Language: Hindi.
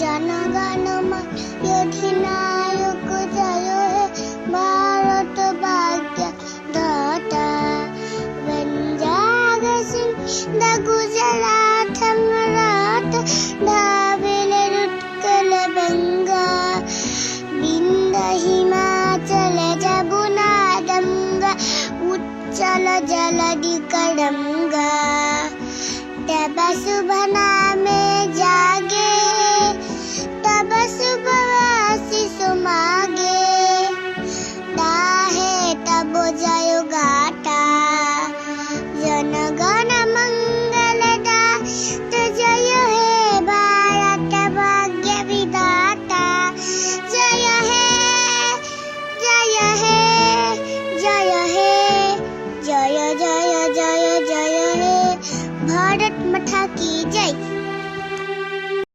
जनगणमन अधिनायक जय हे भारत भाग्य दाता पंजाब सिंध गुजरात मराठा द्राविड़ उत्कल बंगा विंध्य हिमाचल जमुना गंगा उच्चल जलधि तरंगा तब शुभ नामे जागे